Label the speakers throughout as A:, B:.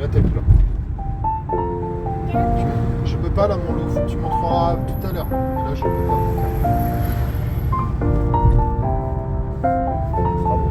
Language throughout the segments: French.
A: Là, t'es plus là. Je peux pas là, mon loup. Tu montreras tout à l'heure. Mais là, je peux pas. Bravo.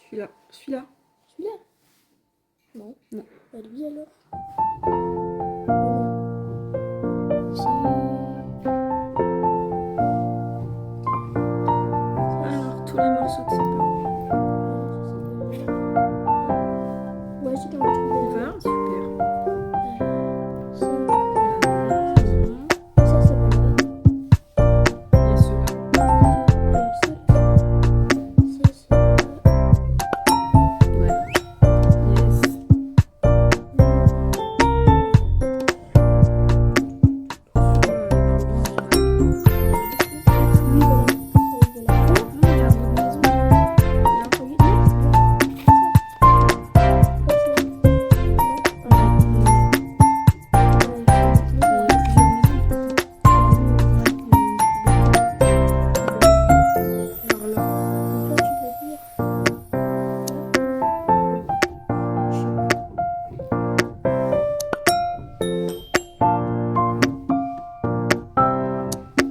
B: Celui-là. Celui-là.
C: Celui-là? Non.
B: Non.
C: Bah lui alors.
B: Alors, tous les morceaux de sapin.
C: Ouais, c'est dans le truc.
B: Voilà, super.
C: Ça,
B: Non.
C: ça c'est pas là.
B: Il y a ceux-là.
C: Ça c'est là.
B: Ouais. Yes.
C: Oui, voilà. Oui, voilà.
B: Non, il y a un bout de maison. Là.
C: Oui, non. Comme ça. Non.
B: Il y a plusieurs maisons. Alors là.
C: Donc là, tu veux dire.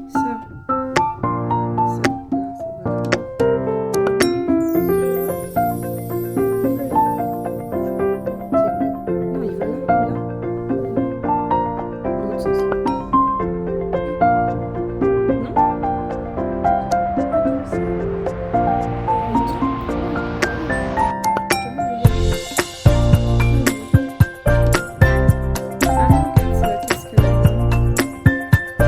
B: Ça. Ça. Là, ça va là. C'est quoi? Non, il va là. Là. Dans l'autre sens. Non?
C: Comme ça.
B: Ah non, regarde, c'est la cascade. Non, c'est pas là.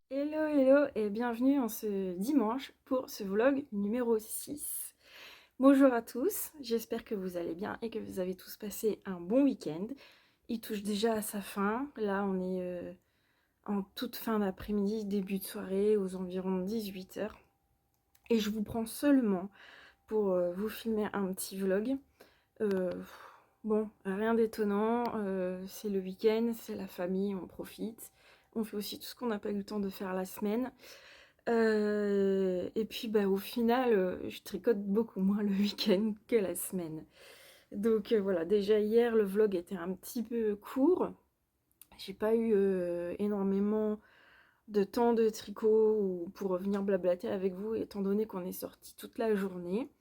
B: Hello, hello et bienvenue en ce dimanche pour ce vlog numéro 6. Bonjour à tous, j'espère que vous allez bien et que vous avez tous passé un bon week-end. Il touche déjà à sa fin, là on est en toute fin d'après-midi, début de soirée, aux environs 18 h. Et je vous prends seulement pour vous filmer un petit vlog. Bon, rien d'étonnant, c'est le week-end, c'est la famille, on profite. On fait aussi tout ce qu'on n'a pas eu le temps de faire la semaine. Et puis bah, au final, je tricote beaucoup moins le week-end que la semaine. Donc voilà, déjà hier, le vlog était un petit peu court. J'ai pas eu énormément de temps de tricot ou pour venir blablater avec vous, étant donné qu'on est sorti toute la journée.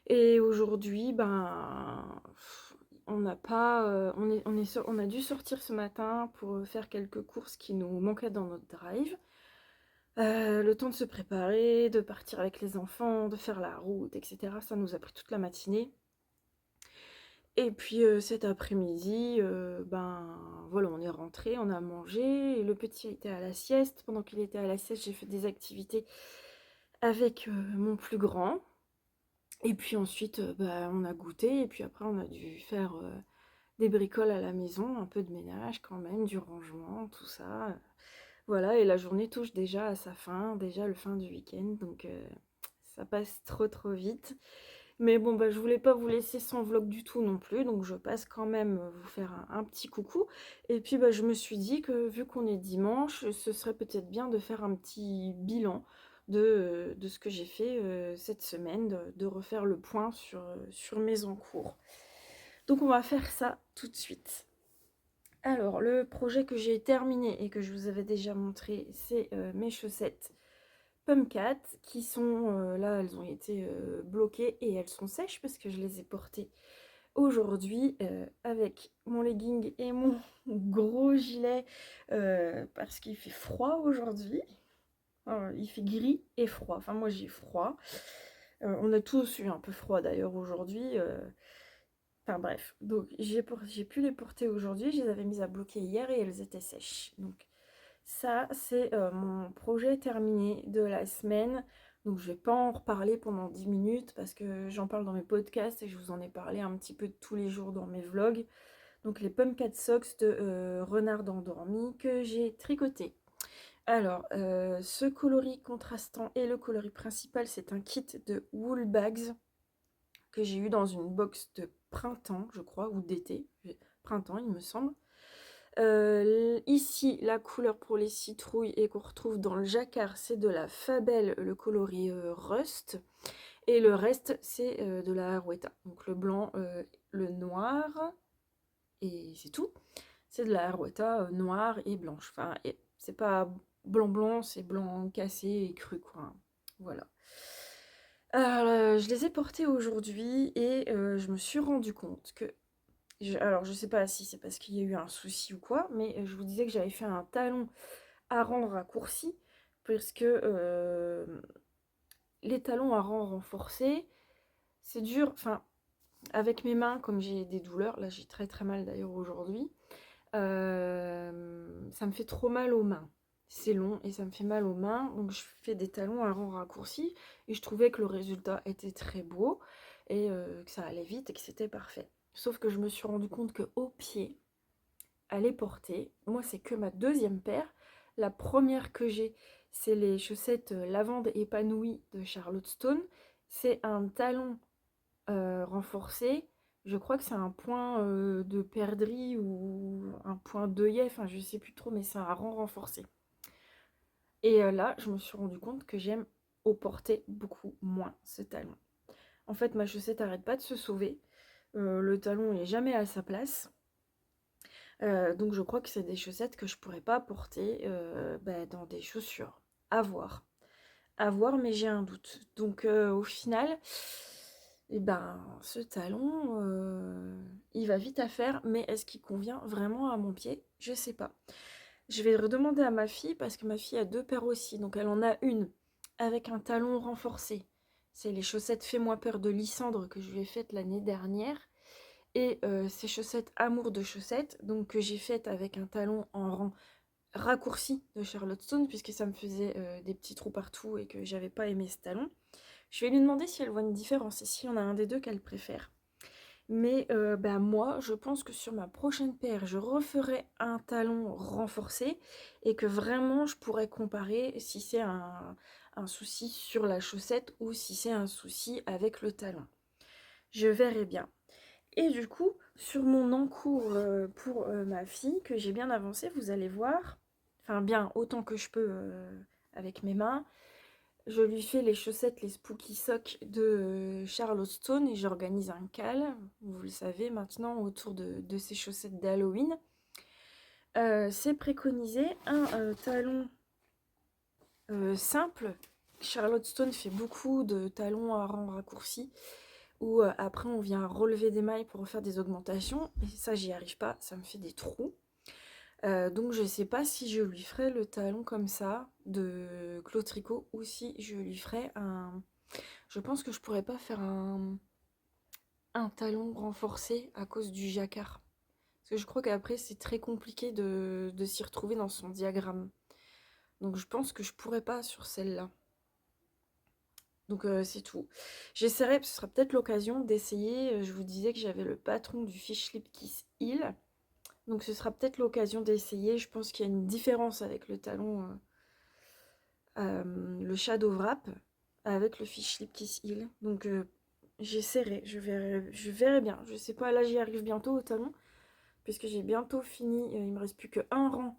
B: Et aujourd'hui, ben, on n'a pas, on a dû sortir ce matin pour faire quelques courses qui nous manquaient dans notre drive. Le temps de se préparer, de partir avec les enfants, de faire la route, etc. Ça nous a pris toute la matinée. Et puis cet après-midi, ben voilà, on est rentré, on a mangé. Et le petit était à la sieste. Pendant qu'il était à la sieste, j'ai fait des activités avec mon plus grand. Et puis ensuite, bah, on a goûté. Et puis après, on a dû faire des bricoles à la maison, un peu de ménage quand même, du rangement, tout ça. Voilà, et la journée touche déjà à sa fin, déjà le fin du week-end. Donc ça passe trop vite. Mais bon, bah, je voulais pas vous laisser sans vlog du tout non plus, donc je passe quand même vous faire un petit coucou. Et puis bah, je me suis dit que vu qu'on est dimanche, ce serait peut-être bien de faire un petit bilan de ce que j'ai fait cette semaine, de refaire le point sur mes encours. Donc on va faire ça tout de suite. Alors, le projet que j'ai terminé et que je vous avais déjà montré, c'est mes chaussettes Pumpcat qui sont là, elles ont été bloquées et elles sont sèches parce que je les ai portées aujourd'hui avec mon legging et mon gros gilet parce qu'il fait froid aujourd'hui. Il fait gris et froid. Enfin, moi j'ai froid. On a tous eu un peu froid d'ailleurs aujourd'hui. Enfin bref, donc j'ai pu les porter aujourd'hui. Je les avais mises à bloquer hier et elles étaient sèches. Donc ça, c'est mon projet terminé de la semaine. Donc je vais pas en reparler pendant 10 minutes parce que j'en parle dans mes podcasts et je vous en ai parlé un petit peu tous les jours dans mes vlogs. Donc les Pumpcat Socks de Renard Endormi que j'ai tricoté. Alors, ce coloris contrastant et le coloris principal, c'est un kit de Wool Bags que j'ai eu dans une box de printemps, je crois, ou d'été. Printemps, il me semble. Ici, la couleur pour les citrouilles et qu'on retrouve dans le jacquard, c'est de la Fabelle, le coloris Rust. Et le reste, c'est de la Arouetta. Donc le blanc, le noir, et c'est tout. C'est de la Arouetta noire et blanche. Enfin, c'est pas blanc, c'est blanc cassé et cru, quoi. Voilà. Je les ai portés aujourd'hui et je me suis rendu compte que alors, je sais pas si c'est parce qu'il y a eu un souci ou quoi, mais je vous disais que j'avais fait un talon à rang raccourci, parce que les talons à rang renforcé, c'est dur. Enfin, avec mes mains, comme j'ai des douleurs, là j'ai très mal d'ailleurs aujourd'hui, ça me fait trop mal aux mains. C'est long et ça me fait mal aux mains, donc je fais des talons à rang raccourci, et je trouvais que le résultat était très beau, et que ça allait vite et que c'était parfait. Sauf que je me suis rendu compte qu'au pied, à les porter, moi c'est que ma deuxième paire. La première que j'ai, c'est les chaussettes lavande épanouie de Charlotte Stone. C'est un talon renforcé. Je crois que c'est un point de perdrix ou un point d'œillet, enfin je sais plus trop, mais c'est un rang renforcé. Et là, je me suis rendu compte que j'aime au porter beaucoup moins ce talon. En fait, ma chaussette n'arrête pas de se sauver. Le talon n'est jamais à sa place. Donc je crois que c'est des chaussettes que je pourrais pas porter dans des chaussures. À voir. À voir, mais j'ai un doute. Donc au final, eh ben, ce talon, il va vite à faire, mais est-ce qu'il convient vraiment à mon pied? Je sais pas. Je vais redemander à ma fille, parce que ma fille a 2 paires aussi. Donc elle en a une avec un talon renforcé. C'est les chaussettes Fais-moi peur de Lysandre que je lui ai faites l'année dernière. Et ces chaussettes Amour de chaussettes, donc que j'ai faites avec un talon en rang raccourci de Charlotte Stone, puisque ça me faisait des petits trous partout et que j'avais pas aimé ce talon. Je vais lui demander si elle voit une différence et s'il y en a un des deux qu'elle préfère. Mais moi, je pense que sur ma prochaine paire, je referai un talon renforcé et que vraiment je pourrais comparer si c'est un un souci sur la chaussette ou si c'est un souci avec le talon. Je verrai bien. Et du coup, sur mon encours pour ma fille, que j'ai bien avancé, vous allez voir, enfin bien, autant que je peux avec mes mains, je lui fais les chaussettes, les Spooky Socks de Charlotte Stone et j'organise un cal, vous le savez maintenant, autour de ces chaussettes d'Halloween. C'est préconisé un talon simple. Charlotte Stone fait beaucoup de talons à rang raccourci où après on vient relever des mailles pour faire des augmentations et ça j'y arrive pas, ça me fait des trous. Donc je sais pas si je lui ferai le talon comme ça de Claude Tricot ou si je lui ferai un... Je pense que je pourrais pas faire un talon renforcé à cause du jacquard. Parce que je crois qu'après c'est très compliqué de s'y retrouver dans son diagramme. Donc je pense que je pourrais pas sur celle-là. Donc c'est tout. J'essaierai, ce sera peut-être l'occasion d'essayer. Je vous disais que j'avais le patron du Fish Lip Kiss Heel. Donc ce sera peut-être l'occasion d'essayer. Je pense qu'il y a une différence avec le talon, le Shadow Wrap, avec le Fish Lip Kiss Heel. Donc j'essaierai, je verrai bien. Je sais pas, là j'y arrive bientôt au talon. Puisque j'ai bientôt fini. Il me reste plus qu'un rang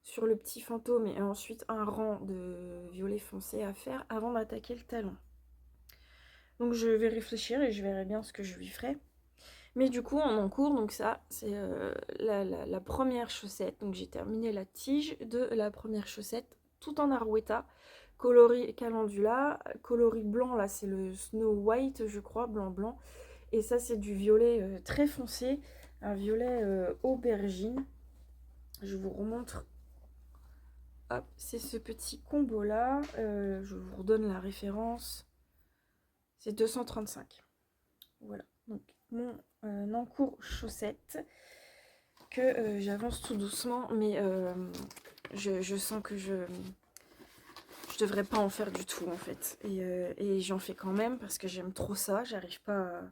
B: sur le petit fantôme et ensuite un rang de violet foncé à faire avant d'attaquer le talon. Donc je vais réfléchir et je verrai bien ce que je lui ferai. Mais du coup, en cours, donc ça, c'est la première chaussette. Donc j'ai terminé la tige de la première chaussette, tout en Arouetta, coloris calendula, coloris blanc, là c'est le Snow White, je crois, blanc-blanc. Et ça, c'est du violet très foncé, un violet aubergine. Je vous remontre. Hop, c'est ce petit combo-là. Je vous redonne la référence. C'est 235. Voilà, donc mon encours chaussette que j'avance tout doucement, mais je sens que je devrais pas en faire du tout en fait. Et j'en fais quand même parce que j'aime trop ça. J'arrive pas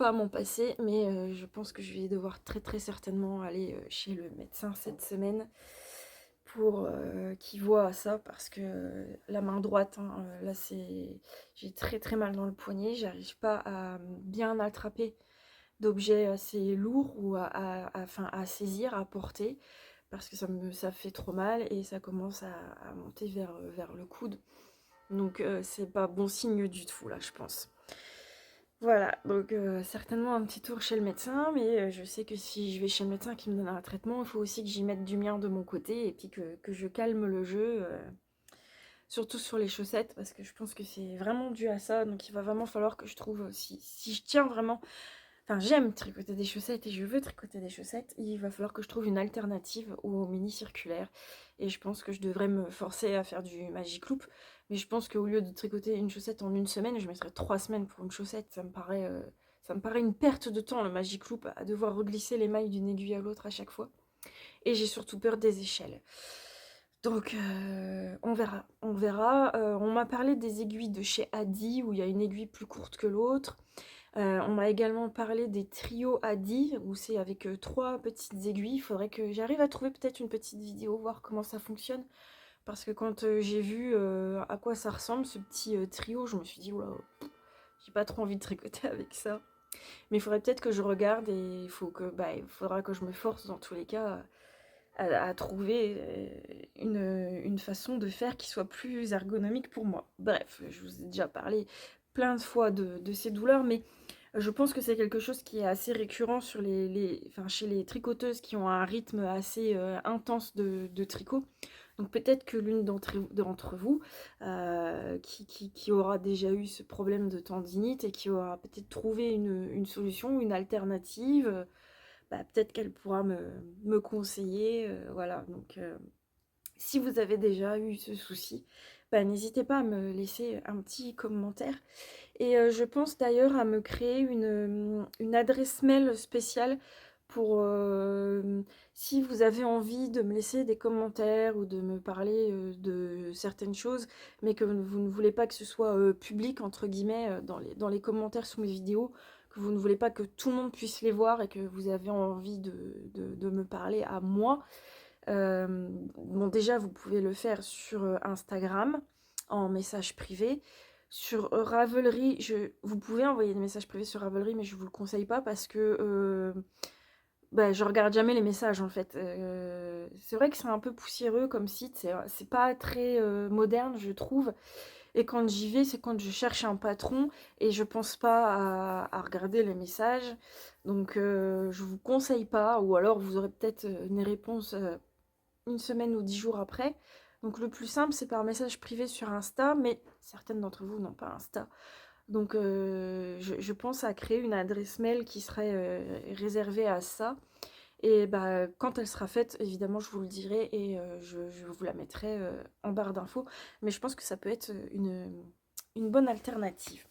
B: à m'en passer, mais je pense que je vais devoir très certainement aller chez le médecin cette semaine pour qu'il voit ça parce que la main droite, hein, là j'ai très mal dans le poignet, j'arrive pas à bien attraper d'objets assez lourds ou à saisir, à porter parce que ça fait trop mal et ça commence à monter vers le coude. Donc c'est pas bon signe du tout là, je pense. Voilà, donc certainement un petit tour chez le médecin, mais je sais que si je vais chez le médecin qui me donne un traitement, il faut aussi que j'y mette du mien de mon côté et puis que je calme le jeu, surtout sur les chaussettes, parce que je pense que c'est vraiment dû à ça, donc il va vraiment falloir que je trouve, si je tiens vraiment, enfin j'aime tricoter des chaussettes et je veux tricoter des chaussettes, il va falloir que je trouve une alternative au mini circulaire, et je pense que je devrais me forcer à faire du Magic Loop. Mais je pense qu'au lieu de tricoter une chaussette en une semaine, je mettrais 3 semaines pour une chaussette. Ça me paraît une perte de temps, le Magic Loop, à devoir reglisser les mailles d'une aiguille à l'autre à chaque fois. Et j'ai surtout peur des échelles. Donc, on verra. On m'a parlé des aiguilles de chez Adi, où il y a une aiguille plus courte que l'autre. On m'a également parlé des trios Adi, où c'est avec 3 petites aiguilles. Il faudrait que j'arrive à trouver peut-être une petite vidéo, voir comment ça fonctionne. Parce que quand j'ai vu à quoi ça ressemble, ce petit trio, je me suis dit, oula, j'ai pas trop envie de tricoter avec ça. Mais il faudrait peut-être que je regarde et il faudra que je me force dans tous les cas à trouver une façon de faire qui soit plus ergonomique pour moi. Bref, je vous ai déjà parlé plein de fois de ces douleurs, mais je pense que c'est quelque chose qui est assez récurrent sur chez les tricoteuses qui ont un rythme assez intense de tricot. Donc peut-être que l'une d'entre vous qui aura déjà eu ce problème de tendinite et qui aura peut-être trouvé une solution, une alternative, peut-être qu'elle pourra me conseiller. Voilà, donc si vous avez déjà eu ce souci, n'hésitez pas à me laisser un petit commentaire. Et je pense d'ailleurs à me créer une adresse mail spéciale pour si vous avez envie de me laisser des commentaires ou de me parler de certaines choses, mais que vous ne voulez pas que ce soit public, entre guillemets, dans les commentaires sous mes vidéos, que vous ne voulez pas que tout le monde puisse les voir et que vous avez envie de me parler à moi. Bon, déjà, vous pouvez le faire sur Instagram, en message privé. Sur Ravelry, vous pouvez envoyer des messages privés sur Ravelry, mais je vous le conseille pas parce que bah, je regarde jamais les messages en fait. C'est vrai que c'est un peu poussiéreux comme site, c'est pas très moderne, je trouve. Et quand j'y vais, c'est quand je cherche un patron et je pense pas à regarder les messages. Donc je vous conseille pas, ou alors vous aurez peut-être une réponse une semaine ou 10 jours après. Donc le plus simple, c'est par message privé sur Insta, mais certaines d'entre vous n'ont pas Insta. Donc je pense à créer une adresse mail qui serait réservée à ça. Et bah, quand elle sera faite, évidemment, je vous le dirai et je vous la mettrai en barre d'infos. Mais je pense que ça peut être une bonne alternative.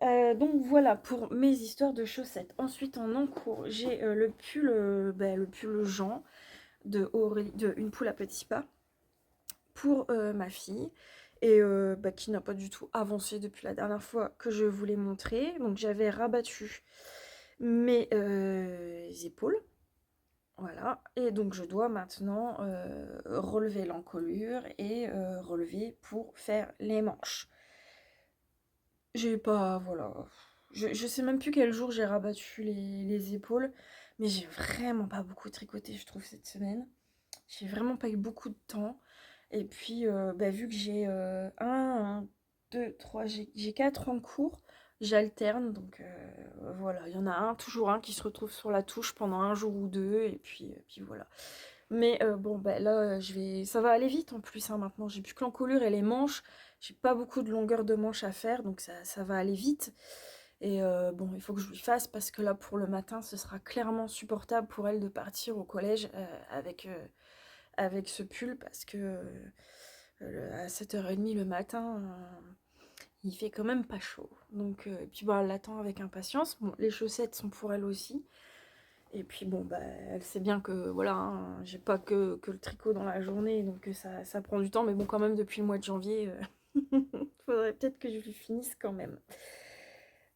B: Donc voilà pour mes histoires de chaussettes. Ensuite, en encours, j'ai le pull Jean de Une poule à petits pas pour ma fille. Et bah, qui n'a pas du tout avancé depuis la dernière fois que je vous l'ai montré. Donc j'avais rabattu mes épaules. Voilà, et donc je dois maintenant relever l'encolure et relever pour faire les manches. J'ai pas, voilà, je sais même plus quel jour j'ai rabattu les épaules, mais j'ai vraiment pas beaucoup tricoté, je trouve, cette semaine. J'ai vraiment pas eu beaucoup de temps. Et puis, bah, vu que j'ai 2, 3, j'ai 4 en cours, j'alterne. Donc voilà, il y en a toujours un qui se retrouve sur la touche pendant un jour ou deux. Et puis voilà. Mais bon, bah, là, ça va aller vite en plus hein, maintenant. J'ai plus que l'encolure et les manches. J'ai pas beaucoup de longueur de manche à faire, donc ça va aller vite. Et bon, il faut que je lui fasse parce que là, pour le matin, ce sera clairement supportable pour elle de partir au collège avec ce pull parce que à 7h30 le matin, il fait quand même pas chaud. Donc, et puis bah, elle l'attend avec impatience. Bon, les chaussettes sont pour elle aussi. Et puis bon, bah, elle sait bien que voilà, hein, j'ai pas que le tricot dans la journée, donc ça prend du temps. Mais bon, quand même, depuis le mois de janvier, faudrait peut-être que je lui finisse quand même.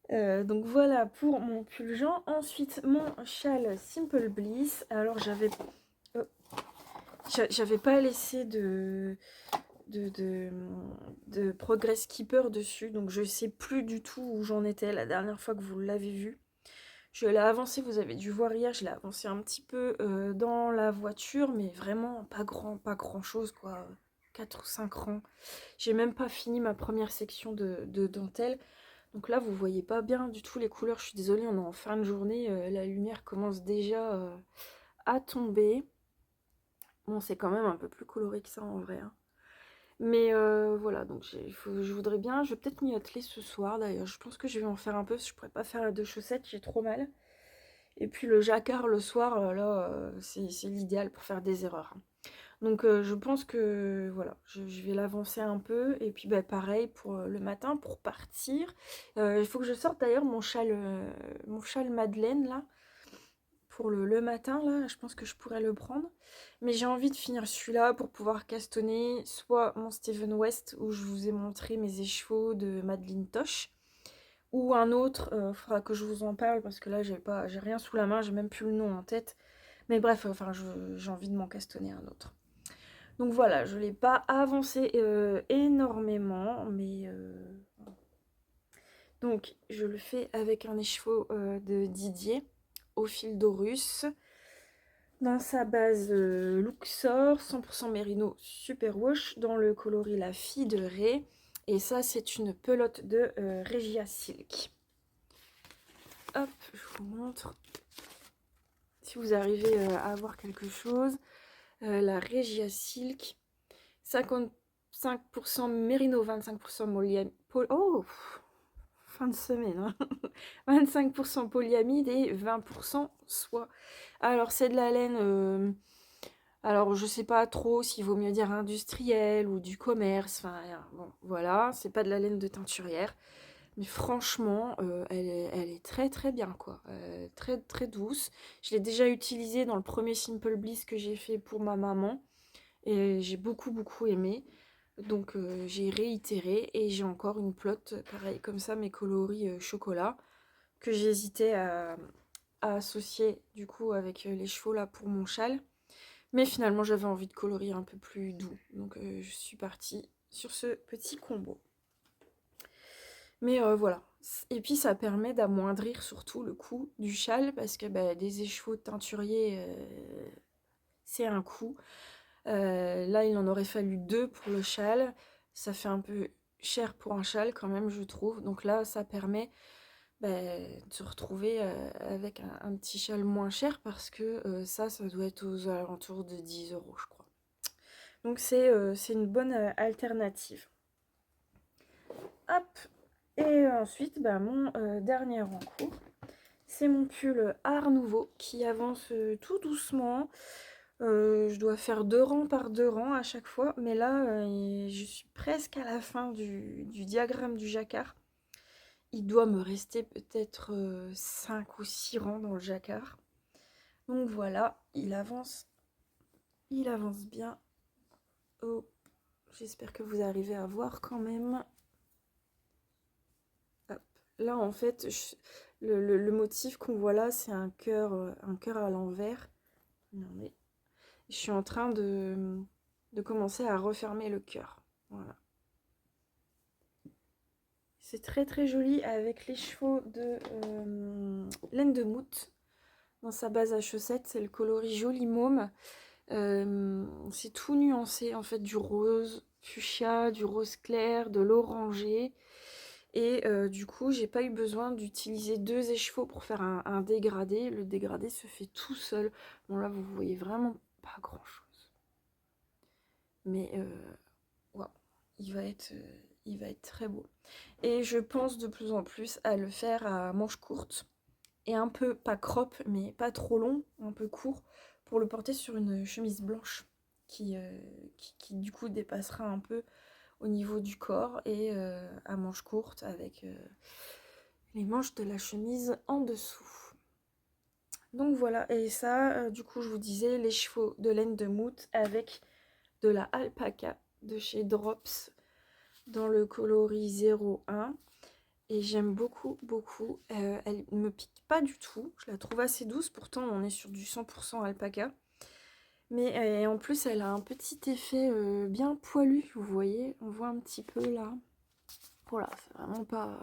B: Donc voilà pour mon pull Jean. Ensuite, mon châle Simple Bliss. Alors, j'avais pas laissé de Progress Keeper dessus, donc je sais plus du tout où j'en étais la dernière fois que vous l'avez vu. Je l'ai avancé, vous avez dû voir hier, je l'ai avancé un petit peu dans la voiture, mais vraiment pas grand chose quoi, 4 ou 5 rangs. J'ai même pas fini ma première section de dentelle, donc là vous voyez pas bien du tout les couleurs, je suis désolée, on est en fin de journée, la lumière commence déjà à tomber. Bon, c'est quand même un peu plus coloré que ça en vrai, hein. Mais voilà, donc je voudrais bien, je vais peut-être m'y atteler ce soir d'ailleurs. Je pense que je vais en faire un peu, parce que je pourrais pas faire de chaussettes, j'ai trop mal. Et puis le jacquard le soir, là, c'est l'idéal pour faire des erreurs, hein. Donc je pense que voilà, je vais l'avancer un peu. Et puis bah, pareil pour le matin, pour partir. Il faut que je sorte d'ailleurs mon châle Madeleine là. Pour le matin, là, je pense que je pourrais le prendre. Mais j'ai envie de finir celui-là pour pouvoir castonner soit mon Steven West, où je vous ai montré mes écheveaux de Madeleine Tosh, ou un autre, faudra que je vous en parle, parce que là, j'ai rien sous la main, j'ai même plus le nom en tête. Mais bref, enfin, j'ai envie de m'en castonner un autre. Donc voilà, je ne l'ai pas avancé énormément, mais... Donc, je le fais avec un écheveau de Didier, au fil d'Aurus. Dans sa base Luxor, 100% Mérino Superwash, dans le coloris La Fille de Ré. Et ça, c'est une pelote de Regia Silk. Hop, je vous montre. Si vous arrivez à voir quelque chose. La Regia Silk, 55% Mérino, 25% polyamide. Oh, fin de semaine, hein. 25% polyamide et 20% soie. Alors, c'est de la laine... alors, je sais pas trop s'il vaut mieux dire industriel ou du commerce. Enfin, bon, voilà, c'est pas de la laine de teinturière. Mais franchement, elle est très très bien, quoi. Très très douce. Je l'ai déjà utilisée dans le premier Simple Bliss que j'ai fait pour ma maman. Et j'ai beaucoup aimé. Donc, j'ai réitéré. Et j'ai encore une plotte, pareil, comme ça, mes coloris chocolat. Que j'hésitais à associer, du coup, avec les chevaux, là, pour mon châle. Mais finalement, j'avais envie de coloris un peu plus doux. Donc, je suis partie sur ce petit combo. Mais voilà. Et puis, ça permet d'amoindrir surtout le coût du châle. Parce que bah, des écheveaux teinturiers, c'est un coût. Là, il en aurait fallu 2 pour le châle. Ça fait un peu cher pour un châle quand même, je trouve. Donc là, ça permet de se retrouver avec un petit châle moins cher parce que ça doit être aux alentours de 10 euros, je crois. Donc c'est une bonne alternative. Hop. Et ensuite, mon dernier en cours, c'est mon pull Art Nouveau qui avance tout doucement. Je dois faire 2 rangs par 2 rangs à chaque fois, mais là, je suis presque à la fin du diagramme du jacquard. Il doit me rester peut-être 5 ou 6 rangs dans le jacquard. Donc voilà, il avance bien. Oh, j'espère que vous arrivez à voir quand même. Hop. Là, en fait, le motif qu'on voit là, c'est un cœur à l'envers. Je suis en train de commencer à refermer le cœur. Voilà. C'est très très joli avec les chevaux de laine de moute. Dans sa base à chaussettes, c'est le coloris joli môme. C'est tout nuancé en fait, du rose fuchsia, du rose clair, de l'orangé. Et du coup, j'ai pas eu besoin d'utiliser 2 écheveaux pour faire un dégradé. Le dégradé se fait tout seul. Bon là, vous voyez vraiment pas grand chose. Mais wow, il va être très beau. Et je pense de plus en plus à le faire à manches courtes. Et un peu, pas crop, mais pas trop long, un peu court, pour le porter sur une chemise blanche qui du coup dépassera un peu au niveau du corps et à manches courtes avec les manches de la chemise en dessous. Donc voilà, et ça, du coup, je vous disais, les chevaux de laine de moute avec de la alpaca de chez Drops dans le coloris 01. Et j'aime beaucoup, beaucoup. Elle ne me pique pas du tout. Je la trouve assez douce. Pourtant, on est sur du 100% alpaca. Mais en plus, elle a un petit effet bien poilu. Vous voyez, on voit un petit peu là. Voilà, c'est vraiment pas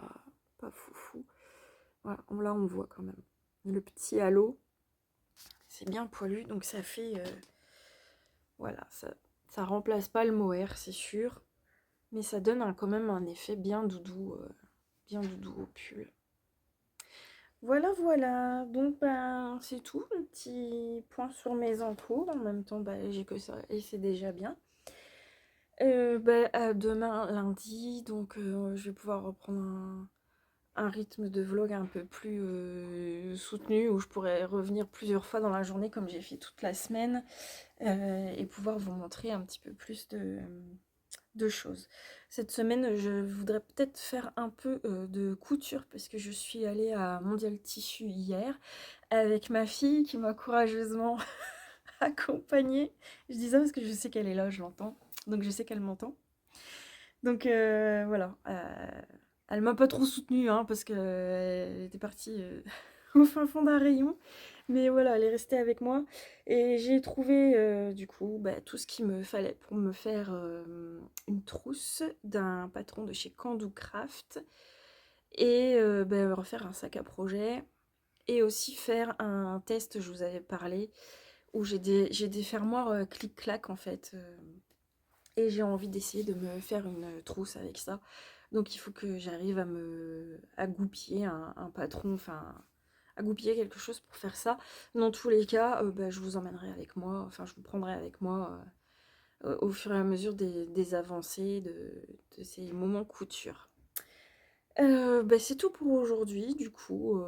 B: foufou. Voilà, là, on voit quand même. Le petit halo, c'est bien poilu. Donc, ça fait... voilà, ça remplace pas le mohair, c'est sûr. Mais ça donne quand même un effet bien doudou au pull. Voilà, voilà. Donc, c'est tout. Un petit point sur mes encours. En même temps, j'ai que ça et c'est déjà bien. À demain, lundi. Donc, je vais pouvoir reprendre un rythme de vlog un peu plus soutenu où je pourrais revenir plusieurs fois dans la journée comme j'ai fait toute la semaine et pouvoir vous montrer un petit peu plus de choses. Cette semaine, je voudrais peut-être faire un peu de couture parce que je suis allée à Mondial Tissu hier avec ma fille qui m'a courageusement accompagnée. Je dis ça parce que je sais qu'elle est là, je l'entends. Donc je sais qu'elle m'entend. Donc voilà. Elle m'a pas trop soutenue hein, parce qu'elle était partie au fin fond d'un rayon. Mais voilà, elle est restée avec moi. Et j'ai trouvé du coup tout ce qu'il me fallait pour me faire une trousse d'un patron de chez Candou Craft. Et refaire un sac à projet. Et aussi faire un test, je vous avais parlé, où j'ai des fermoirs clic-clac en fait. Et j'ai envie d'essayer de me faire une trousse avec ça. Donc il faut que j'arrive à goupiller un patron, enfin à goupiller quelque chose pour faire ça. Dans tous les cas, je vous emmènerai avec moi, enfin je vous prendrai avec moi au fur et à mesure des avancées de ces moments couture. C'est tout pour aujourd'hui, du coup,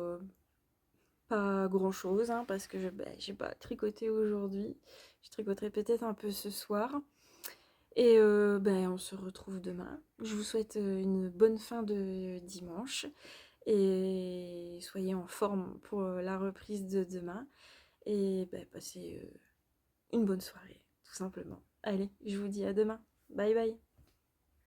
B: pas grand chose, hein, parce que j'ai pas tricoté aujourd'hui. Je tricoterai peut-être un peu ce soir. Et on se retrouve demain. Je vous souhaite une bonne fin de dimanche et soyez en forme pour la reprise de demain. Et passez une bonne soirée, tout simplement. Allez, je vous dis à demain. Bye bye.